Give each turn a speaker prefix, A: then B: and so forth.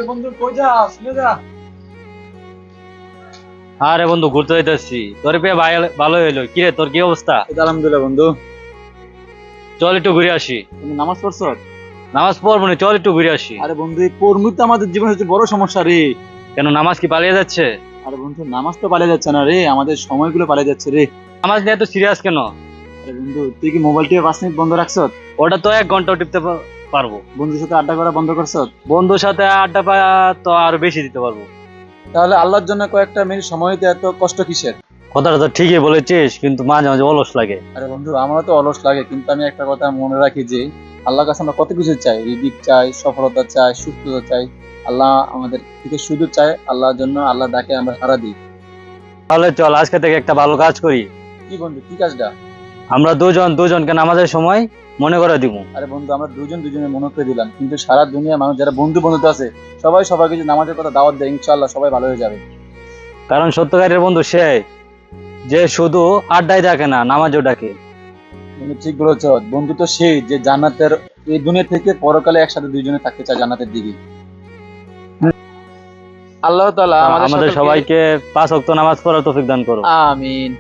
A: বন্ধু কই যাস যা।
B: আরে বন্ধু ঘুরতে যাইতেছি, তোর পেয়ে ভালো হইলো। কি রে, তোর কি অবস্থা?
A: আলহামদুলিল্লাহ বন্ধু।
B: চল একটু ঘুরে আসি।
A: তুমি নামাজ পড়ছো?
B: নামাজ পড়বো না, চল একটু ঘুরে আসি।
A: আরে বন্ধু, এই কর্মই তো আমাদের জীবনের হচ্ছে বড় সমস্যা রে।
B: কেন, নামাজ কি পালিয়ে যাচ্ছে?
A: আরে বন্ধু, নামাজ তো পালিয়ে যাচ্ছে না রে, আমাদের সময়গুলো পালিয়ে যাচ্ছে রে।
B: নামাজ নিয়ে এত সিরিয়াস কেন?
A: আরে বন্ধু, তুই কি মোবাইল টিপে 5 মিনিট বন্ধ রাখছো?
B: ওটা তো 1 ঘন্টাও টিপতে পারবো।
A: বন্ধুর সাথে আড্ডা করা বন্ধ করছো?
B: বন্ধুর সাথে আড্ডা তো আরো বেশি দিতে পারবো।
A: তাহলে আল্লাহর জন্য কয়েকটা মিনিট সময় দিতে এত কষ্ট কিসের?
B: কথাটা তো ঠিকই বলেছিস, কিন্তু মাঝে মাঝে অলস লাগে।
A: আরে বন্ধু, আমারও তো অলস লাগে, কিন্তু আমি একটা কথা মনে রাখি যে আল্লাহর কাছে আমরা কত কিছু চাই, রিজিক চাই, সফলতা চাই, সুস্থতা চাই। আল্লাহ আমাদের থেকে শুধু চাই, আল্লাহর জন্য আল্লাহ ডাকে আমরা সাড়া দিই।
B: তাহলে চল আজকে থেকে একটা ভালো কাজ করি।
A: কি বন্ধু, কি কাজটা?
B: আমরা দুজনকে নামাজের সময় মনে করে দিব।
A: আরে বন্ধু, আমরা দুজন দুজনের মনে করে দিলাম, কিন্তু সারা দুনিয়ার মানুষ যারা বন্ধু বন্ধুত্ব আছে সবাই সবাইকে যদি নামাজের কথা দাওয়াত দেয়, ইনশাআল্লাহ সবাই ভালো হয়ে যাবে।
B: কারণ সত্যকারের বন্ধু সে, যে শুধু আড্ডায় ডাকে না, নামাজও ডাকে।
A: তুমি ঠিক বলেছ, বন্ধু তো সেই যে জান্নাতের, এই দুনিয়া থেকে পরকালে একসাথে দুইজনে থাকতে চায় জান্নাতের দিকে। আল্লাহ তাআলা আমাদের
B: আমাদের
A: সকলকে
B: সবাইকে 5 ওয়াক্ত নামাজ পড়ার তৌফিক দান করো।
A: আমিন।